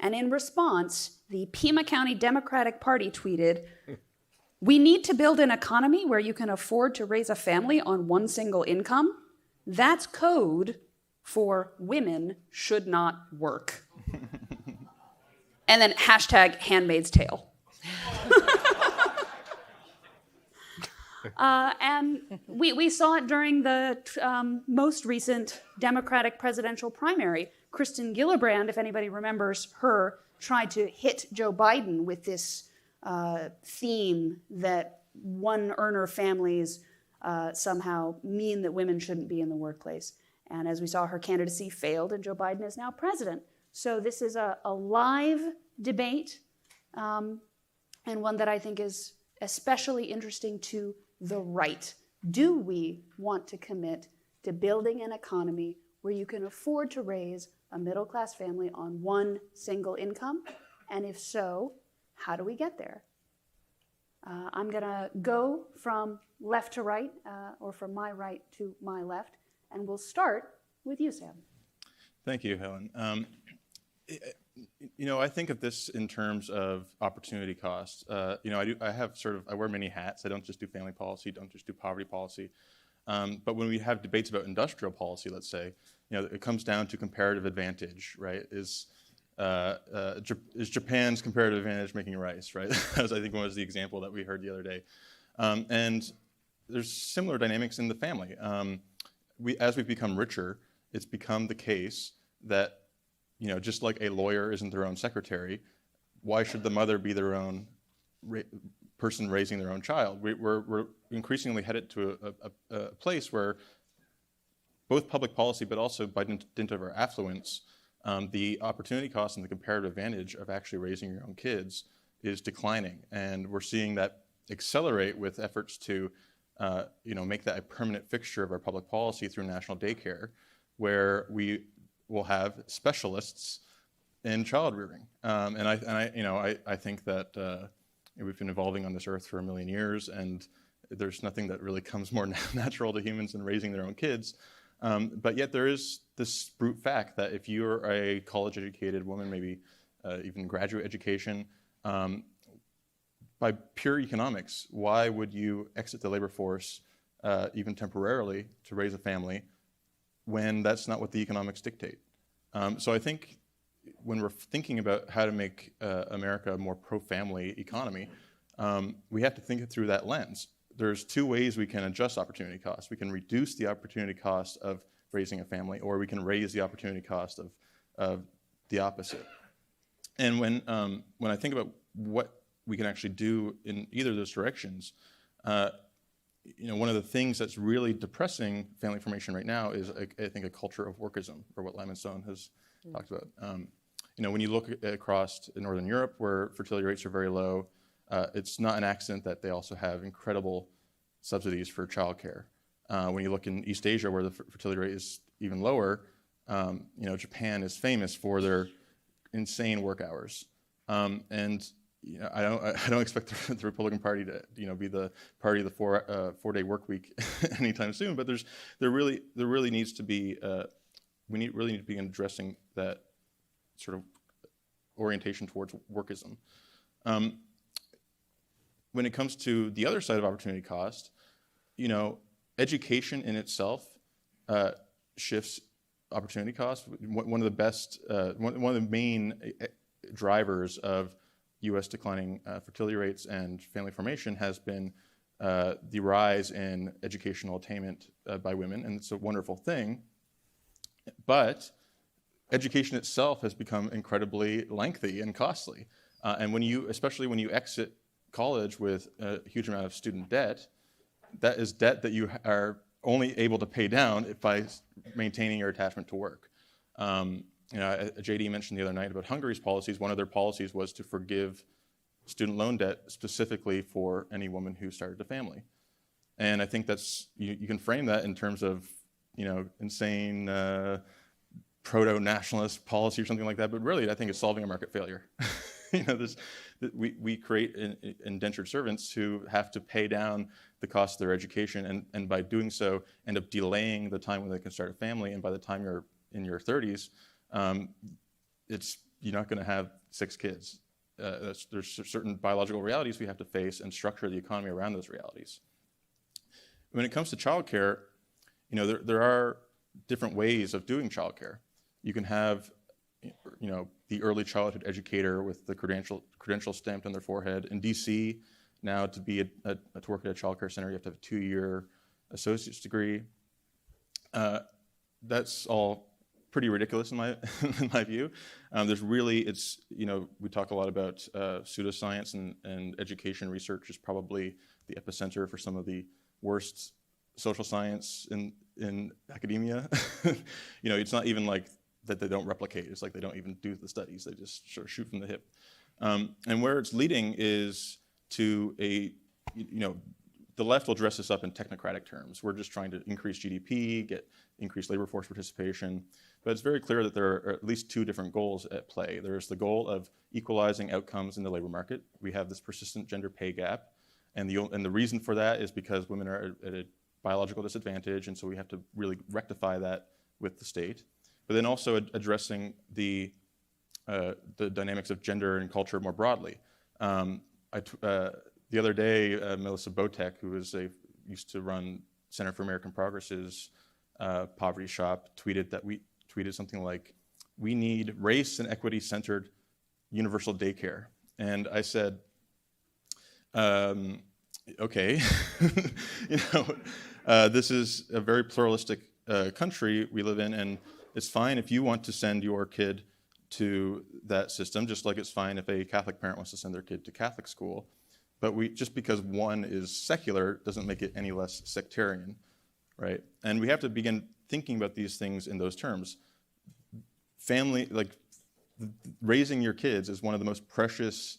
And in response, the Pima County Democratic Party tweeted, "We need to build an economy where you can afford to raise a family on one single income. That's code for women should not work." And then hashtag Handmaid's Tale. And we saw it during the most recent Democratic presidential primary. Kristen Gillibrand, if anybody remembers her, tried to hit Joe Biden with this theme that one-earner families somehow mean that women shouldn't be in the workplace. And as we saw, her candidacy failed, and Joe Biden is now president. So this is a live debate, and one that I think is especially interesting to the right. Do we want to commit to building an economy where you can afford to raise a middle-class family on one single income? And if so, how do we get there? I'm going to go from left to right, or from my right to my left, and we'll start with you, Sam. Thank you, Helen. I think of this in terms of opportunity costs. I wear many hats. I don't just do family policy, don't just do poverty policy. But when we have debates about industrial policy, let's say, it comes down to comparative advantage, right? Is Japan's comparative advantage making rice, right? As I think was the example that we heard the other day. And there's similar dynamics in the family. As we've become richer, it's become the case that, just like a lawyer isn't their own secretary, why should the mother be their own person raising their own child? We're increasingly headed to a place where both public policy, but also by dint of our affluence, the opportunity cost and the comparative advantage of actually raising your own kids is declining. And we're seeing that accelerate with efforts to make that a permanent fixture of our public policy through national daycare, where we will have specialists in child rearing. And I think that we've been evolving on this earth for 1 million years, and there's nothing that really comes more natural to humans than raising their own kids. But yet there is this brute fact that if you're a college-educated woman, maybe even graduate education, by pure economics, why would you exit the labor force even temporarily to raise a family when that's not what the economics dictate? So I think when we're thinking about how to make America a more pro-family economy, we have to think it through that lens. There's two ways we can adjust opportunity costs. We can reduce the opportunity cost of raising a family, or we can raise the opportunity cost of the opposite. And when I think about what we can actually do in either of those directions, one of the things that's really depressing family formation right now is, I think, a culture of workism, or what Lyman Stone has talked about. When you look across Northern Europe, where fertility rates are very low, it's not an accident that they also have incredible subsidies for childcare. When you look in East Asia, where the fertility rate is even lower, Japan is famous for their insane work hours. And I don't expect the Republican Party to be the party of the four-day work week anytime soon. But there really needs to be we really need to be addressing that sort of orientation towards workism. When it comes to the other side of opportunity cost, education in itself shifts opportunity cost. One of the main drivers of U.S. declining fertility rates and family formation has been the rise in educational attainment by women, and it's a wonderful thing. But education itself has become incredibly lengthy and costly, and especially when you exit college with a huge amount of student debt, that is debt that you are only able to pay down by maintaining your attachment to work. JD mentioned the other night about Hungary's policies. One of their policies was to forgive student loan debt specifically for any woman who started a family. And I think that's, you can frame that in terms of, insane proto-nationalist policy or something like that, but really I think it's solving a market failure. We create indentured servants who have to pay down the cost of their education, and by doing so end up delaying the time when they can start a family, and by the time you're in your 30s, it's you're not going to have 6 kids. There's certain biological realities we have to face and structure the economy around those realities. When it comes to childcare, there are different ways of doing childcare. You can have, the early childhood educator with the credential stamped on their forehead. In DC, now to work at a childcare center, you have to have a 2-year associate's degree. That's all pretty ridiculous in my view. We talk a lot about pseudoscience, and education research is probably the epicenter for some of the worst social science in academia. It's not even like that they don't replicate. It's like they don't even do the studies. They just sort of shoot from the hip. And where it's leading is to the left will dress this up in technocratic terms. We're just trying to increase GDP, get increased labor force participation. But it's very clear that there are at least 2 different goals at play. There's the goal of equalizing outcomes in the labor market. We have this persistent gender pay gap. And the reason for that is because women are at a biological disadvantage, and so we have to really rectify that with the state. But then also addressing the dynamics of gender and culture more broadly. The other day, Melissa Botek, who used to run Center for American Progress's poverty shop, tweeted something like, "We need race and equity-centered universal daycare." And I said, okay, this is a very pluralistic country we live in, and it's fine if you want to send your kid to that system, just like it's fine if a Catholic parent wants to send their kid to Catholic school. But just because one is secular doesn't make it any less sectarian, right? And we have to begin thinking about these things in those terms. Raising your kids is one of the most precious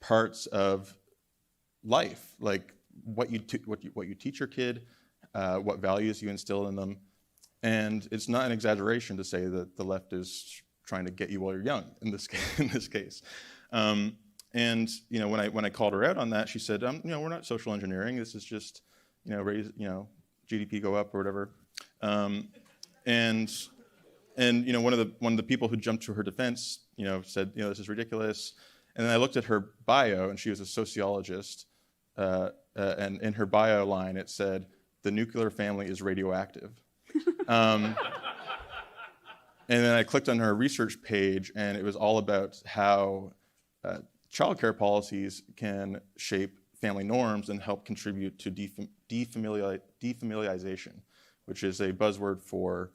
parts of life, like what you teach your kid, what values you instill in them. And it's not an exaggeration to say that the left is trying to get you while you're young in this case. And when I called her out on that, she said, we're not social engineering. This is just raise GDP go up or whatever. And one of the people who jumped to her defense said this is ridiculous. And then I looked at her bio, and she was a sociologist. And in her bio line, it said, "The nuclear family is radioactive." And then I clicked on her research page, and it was all about how childcare policies can shape family norms and help contribute to defamiliarization, which is a buzzword for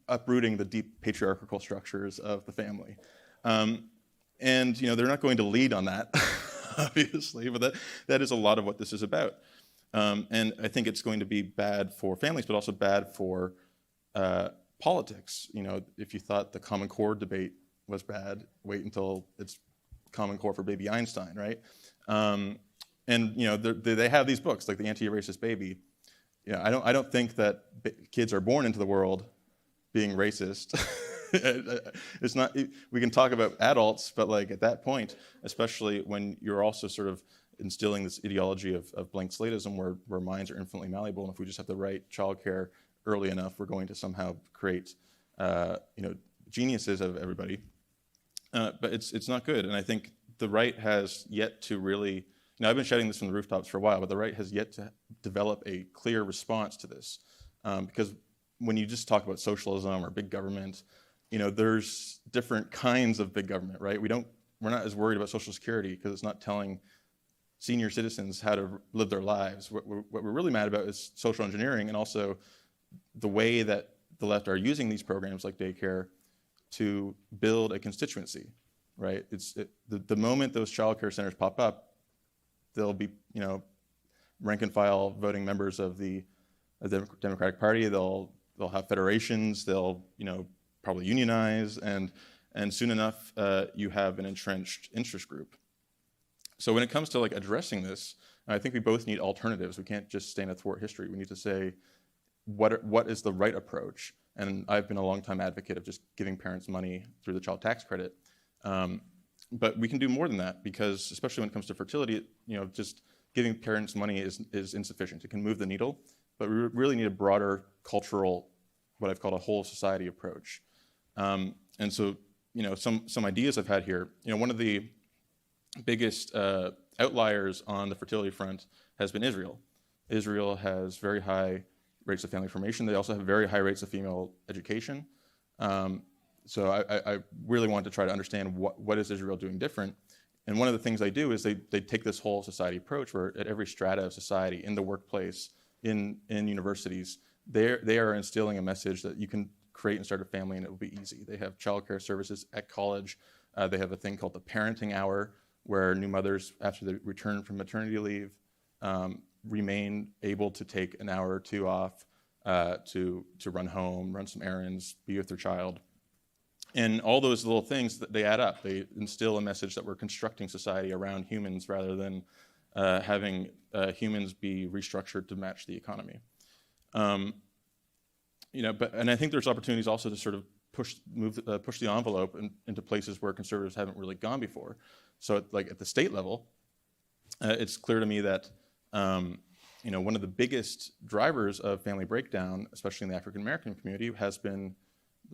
uprooting the deep patriarchal structures of the family. And they're not going to lead on that, obviously, but that is a lot of what this is about. And I think it's going to be bad for families, but also bad for politics. If you thought the Common Core debate was bad, wait until it's Common Core for Baby Einstein, right? And they have these books like The Anti-Racist Baby. I don't think that kids are born into the world being racist. It's not. We can talk about adults, but at that point, especially when you're also sort of instilling this ideology of blank slateism where minds are infinitely malleable, and if we just have the right childcare early enough, we're going to somehow create geniuses of everybody. But it's not good, and I think the right has yet to really. I've been shouting this from the rooftops for a while, but the right has yet to develop a clear response to this, because when you just talk about socialism or big government, there's different kinds of big government, right? We're not as worried about Social Security because it's not telling senior citizens how to live their lives. What we're really mad about is social engineering, and also the way that the left are using these programs like daycare to build a constituency, right? The moment those childcare centers pop up, they'll be rank and file voting members of the Democratic Party. They'll have federations. They'll probably unionize, and soon enough you have an entrenched interest group. So when it comes to addressing this, I think we both need alternatives. We can't just stand athwart history. We need to say what is the right approach. And I've been a long-time advocate of just giving parents money through the child tax credit. But we can do more than that, because especially when it comes to fertility, just giving parents money is insufficient. It can move the needle, but we really need a broader cultural what I've called a whole society approach. And so, some ideas I've had here, one of the biggest outliers on the fertility front has been Israel. Israel has very high rates of family formation. They also have very high rates of female education. So I really wanted to try to understand what is Israel doing different. And one of the things they do is they take this whole society approach where at every strata of society, in the workplace, in universities, they are instilling a message that you can create and start a family and it will be easy. They have childcare services at college. They have a thing called the parenting hour, where new mothers, after they return from maternity leave, remain able to take an hour or two off to run home, run some errands, be with their child. And all those little things, they add up. They instill a message that we're constructing society around humans rather than having humans be restructured to match the economy. And I think there's opportunities also to sort of push the envelope into places where conservatives haven't really gone before. So, at the state level, it's clear to me that one of the biggest drivers of family breakdown, especially in the African American community, has been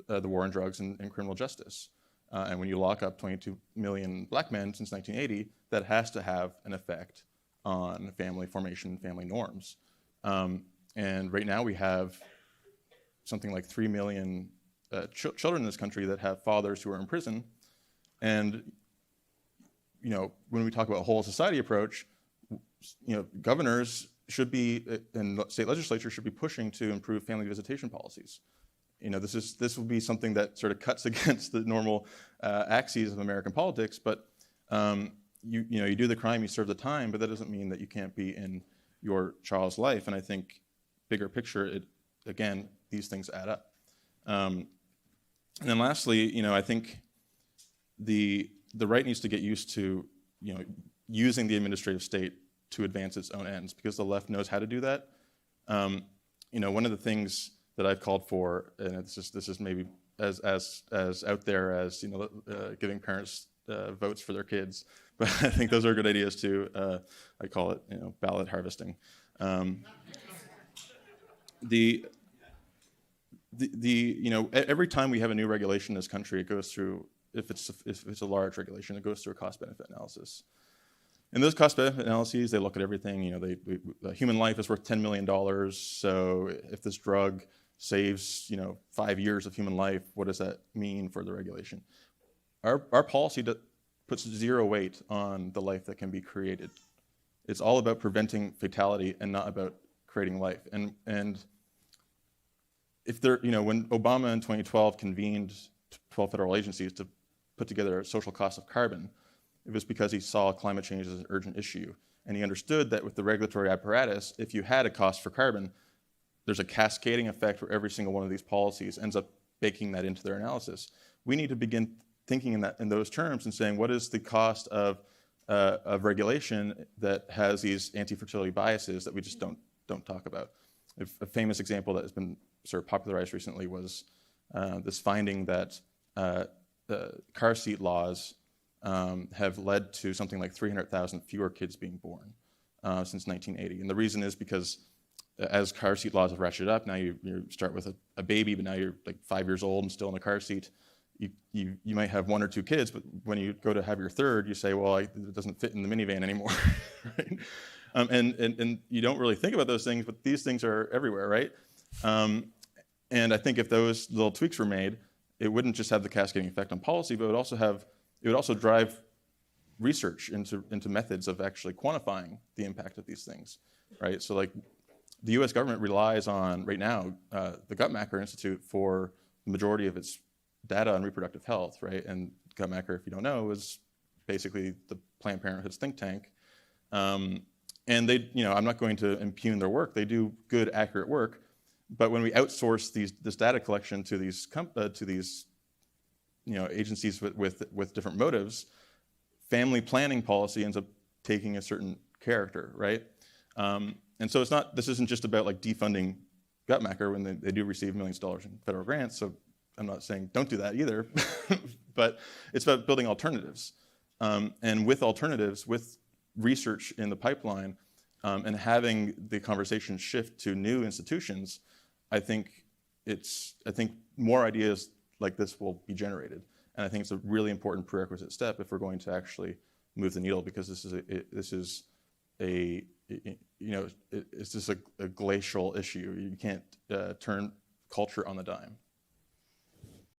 the war on drugs and criminal justice. And when you lock up 22 million black men since 1980, that has to have an effect on family formation, family norms. And right now we have something like 3 million children in this country that have fathers who are in prison. And when we talk about a whole society approach, governors should be, and state legislatures should be pushing to improve family visitation policies. This will be something that sort of cuts against the normal axes of American politics, but you do the crime, you serve the time, but that doesn't mean that you can't be in your child's life. And I think bigger picture, again, these things add up. And then lastly, I think the right needs to get used to, using the administrative state to advance its own ends, because the left knows how to do that. One of the things that I've called for, and this is maybe as out there as giving parents votes for their kids, but I think those are good ideas too. I call it ballot harvesting. Every time we have a new regulation in this country, it goes through, if it's a large regulation, it goes through a cost-benefit analysis. And those cost-benefit analyses, they look at everything. Human life is worth $10 million. So if this drug saves 5 years of human life, what does that mean for the regulation? Our policy puts zero weight on the life that can be created. It's all about preventing fatality and not about creating life. And if when Obama in 2012 convened 12 federal agencies to put together a social cost of carbon, it was because he saw climate change as an urgent issue. And he understood that with the regulatory apparatus, if you had a cost for carbon, there's a cascading effect where every single one of these policies ends up baking that into their analysis. We need to begin thinking in those terms and saying, what is the cost of regulation that has these anti-fertility biases that we just don't talk about? A famous example that has been sort of popularized recently was this finding that car seat laws have led to something like 300,000 fewer kids being born since 1980. And the reason is because as car seat laws have ratcheted up, now you start with a baby, but now you're like 5 years old and still in a car seat. You might have 1 or 2 kids, but when you go to have your third, you say, well, it doesn't fit in the minivan anymore, right? And you don't really think about those things, but these things are everywhere, right? And I think if those little tweaks were made, it wouldn't just have the cascading effect on policy, but it would also drive research into methods of actually quantifying the impact of these things, right? So like the US government relies on, right now, the Guttmacher Institute for the majority of its data on reproductive health, right? And Guttmacher, if you don't know, is basically the Planned Parenthood's think tank. And they, I'm not going to impugn their work. They do good, accurate work. But when we outsource this data collection to these agencies with different motives, family planning policy ends up taking a certain character, right? And so this isn't just about like defunding Guttmacher when they do receive millions of dollars in federal grants. So I'm not saying don't do that either, but it's about building alternatives. And with alternatives, with research in the pipeline, and having the conversation shift to new institutions, I think I think more ideas like this will be generated, and I think it's a really important prerequisite step if we're going to actually move the needle, because it's just a glacial issue. You can't turn culture on the dime.